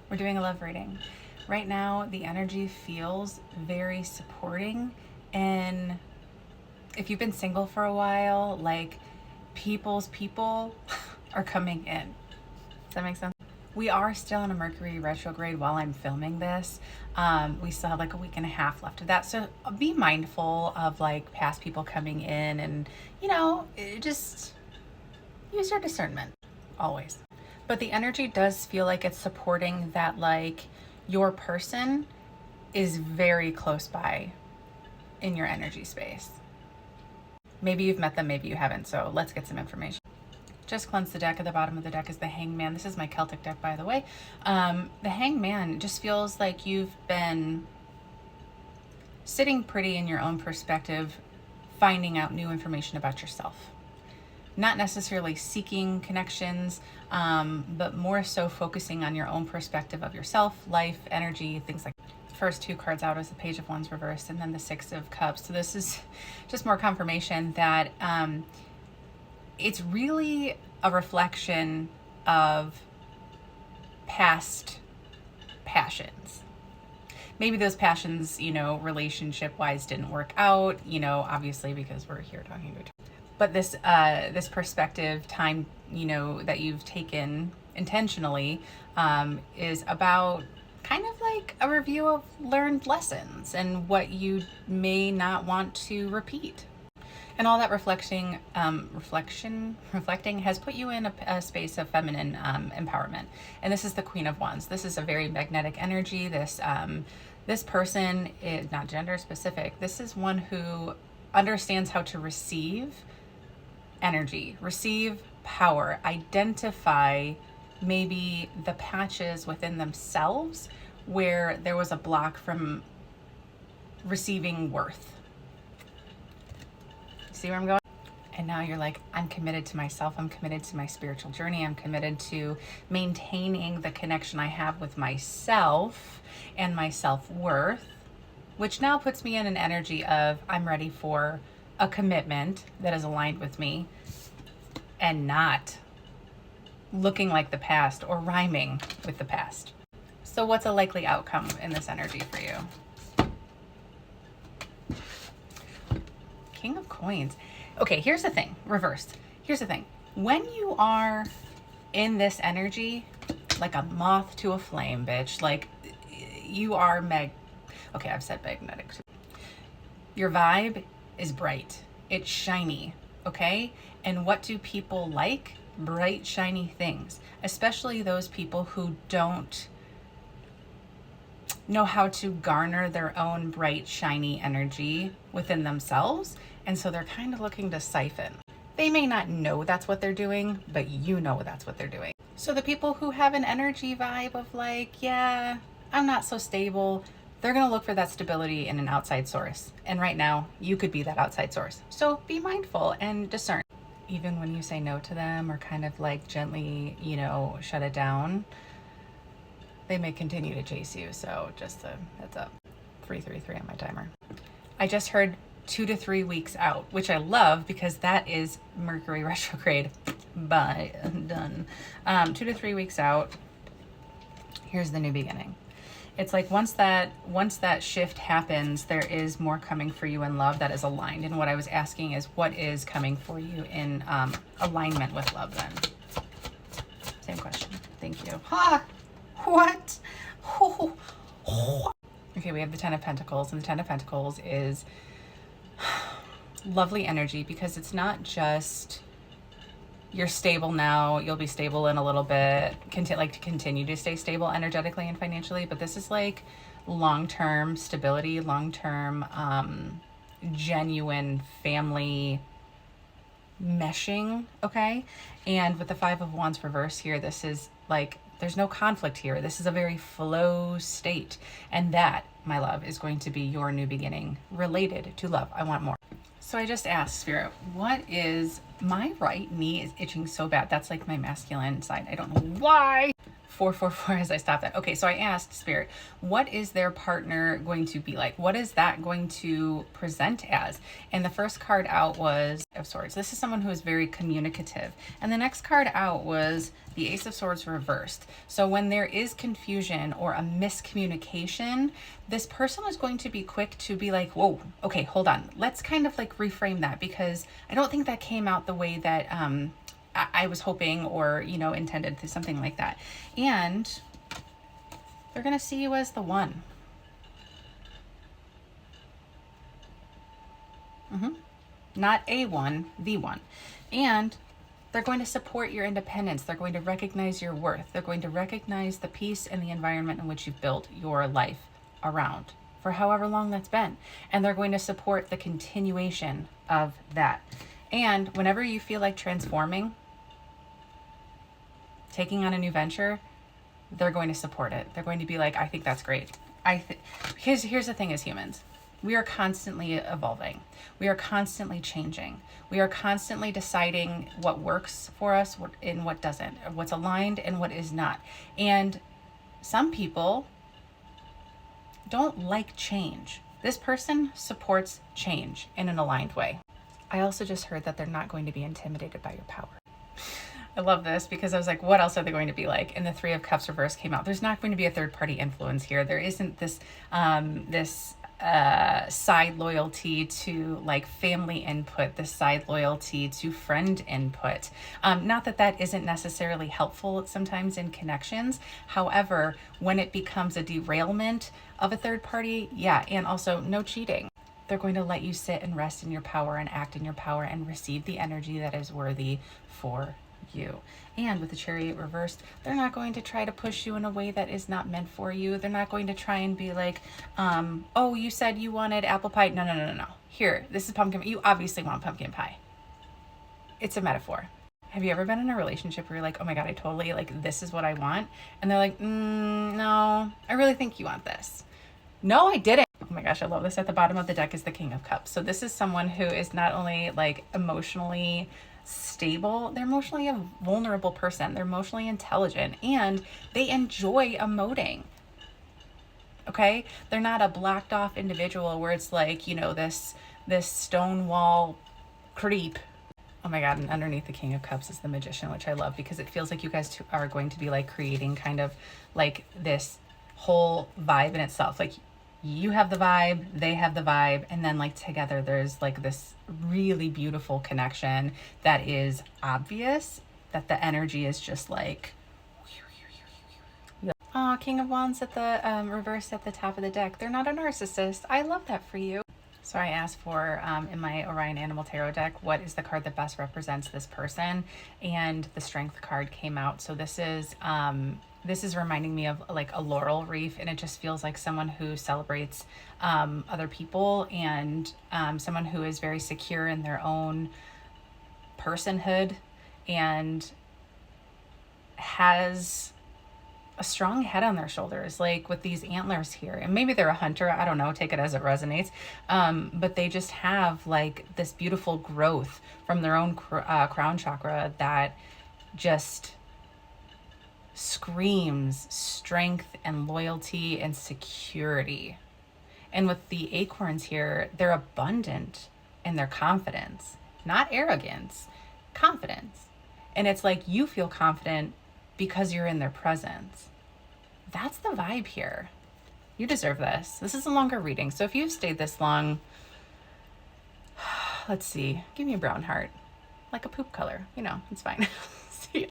We're doing a love reading. Right now, the energy feels very supporting. And if you've been single for a while, like people's people are coming in. Does that make sense? We are still in a Mercury retrograde while I'm filming this. We still have like a week and a half left of that. So be mindful of like past people coming in and, just use your discernment always. But the energy does feel like it's supporting that, like, your person is very close by in your energy space. Maybe you've met them, maybe you haven't. So let's get some information. Just cleanse the deck. At the bottom of the deck is the Hangman. This is my Celtic deck, by the way. The Hangman just feels like you've been sitting pretty in your own perspective, finding out new information about yourself. Not necessarily seeking connections, but more so focusing on your own perspective of yourself, life, energy, things like that. First two cards out is the Page of Wands reversed and then the Six of Cups. So this is just more confirmation that it's really a reflection of past passions. Maybe those passions, relationship wise didn't work out, obviously because we're here talking about. But this perspective time, that you've taken intentionally is about kind of like a review of learned lessons and what you may not want to repeat. And all that reflecting has put you in a space of feminine empowerment. And this is the Queen of Wands. This is a very magnetic energy. This person is not gender specific. This is one who understands how to receive energy, receive power, identify maybe the patches within themselves where there was a block from receiving worth. See where I'm going? And now you're like, I'm committed to myself. I'm committed to my spiritual journey. I'm committed to maintaining the connection I have with myself and my self-worth, which now puts me in an energy of I'm ready for a commitment that is aligned with me and not looking like the past or rhyming with the past. So what's a likely outcome in this energy for you? King of Coins. Okay, here's the thing, reversed. Here's the thing. When you are in this energy, like a moth to a flame, bitch, like you are okay, I've said magnetic. Your vibe is bright. It's shiny, okay? And what do people like? Bright, shiny things, especially those people who don't know how to garner their own bright, shiny energy within themselves. And so they're kind of looking to siphon. They may not know that's what they're doing, but you know that's what they're doing. So the people who have an energy vibe of like, yeah, I'm not so stable, they're going to look for that stability in an outside source. And right now, you could be that outside source. So be mindful and discern. Even when you say no to them or kind of like gently, shut it down, they may continue to chase you. So just a heads up. 333 on my timer. I just heard 2 to 3 weeks out, which I love because that is Mercury retrograde. Bye. Done. 2 to 3 weeks out. Here's the new beginning. It's like once that shift happens, there is more coming for you in love that is aligned. And what I was asking is, what is coming for you in alignment with love then? Same question. Thank you. Ha! What? Okay, we have the Ten of Pentacles, and the Ten of Pentacles is lovely energy because it's not just you're stable now, you'll be stable in a little bit, continue to stay stable energetically and financially, but this is like long-term stability, long-term genuine family meshing, okay? And with the Five of Wands reverse here, this is like, there's no conflict here. This is a very flow state. And that, my love, is going to be your new beginning related to love. I want more. So I just asked Spirit, what is, my right knee is itching so bad. That's like my masculine side. I don't know why. 444 as I stopped that. Okay, so I asked Spirit, what is their partner going to be like? What is that going to present as? And the first card out was of Swords. This is someone who is very communicative. And the next card out was the Ace of Swords reversed. So when there is confusion or a miscommunication, this person is going to be quick to be like, whoa, okay, hold on. Let's kind of like reframe that, because I don't think that came out the way that I was hoping or, intended to, something like that. And they're going to see you as the one. Not a one, the one. And they're going to support your independence. They're going to recognize your worth. They're going to recognize the peace and the environment in which you've built your life around for however long that's been. And they're going to support the continuation of that. And whenever you feel like transforming, taking on a new venture, they're going to support it. They're going to be like, I think that's great. Here's the thing as humans. We are constantly evolving. We are constantly changing. We are constantly deciding what works for us and what doesn't, what's aligned and what is not. And some people don't like change. This person supports change in an aligned way. I also just heard that they're not going to be intimidated by your power. I love this because I was like, what else are they going to be like? And the Three of Cups reverse came out. There's not going to be a third party influence here. There isn't this side loyalty to like family input, this side loyalty to friend input. Not that that isn't necessarily helpful sometimes in connections. However, when it becomes a derailment of a third party, yeah, and also no cheating. They're going to let you sit and rest in your power and act in your power and receive the energy that is worthy for you. And with the Chariot reversed, they're not going to try to push you in a way that is not meant for you. They're not going to try and be like, oh, you said you wanted apple pie. No. Here, this is pumpkin. You obviously want pumpkin pie. It's a metaphor. Have you ever been in a relationship where you're like, oh my God, I totally like, this is what I want. And they're like, no, I really think you want this. No, I didn't. Oh my gosh, I love this. At the bottom of the deck is the King of Cups. So this is someone who is not only like emotionally stable, they're emotionally a vulnerable person. They're emotionally intelligent and they enjoy emoting. Okay? They're not a blocked off individual where it's like, this stonewall creep. Oh my God, and underneath the King of Cups is the Magician, which I love because it feels like you guys are going to be like creating kind of like this whole vibe in itself. Like you have the vibe, they have the vibe, and then like together there's like this really beautiful connection that is obvious, that the energy is just like, oh, King of Wands at the reverse at the top of the deck. They're not a narcissist. I love that for you. So I asked for, in my Orion Animal Tarot deck, what is the card that best represents this person? And the Strength card came out. So this is reminding me of like a laurel wreath, and it just feels like someone who celebrates other people and someone who is very secure in their own personhood and has a strong head on their shoulders, like with these antlers here. And maybe they're a hunter, I don't know, take it as it resonates. But they just have like this beautiful growth from their own crown chakra that just screams strength and loyalty and security. And with the acorns here, they're abundant in their confidence, not arrogance, confidence. And it's like you feel confident because you're in their presence. That's the vibe here. You deserve this. This is a longer reading. So if you've stayed this long, let's see, give me a brown heart, like a poop color, it's fine.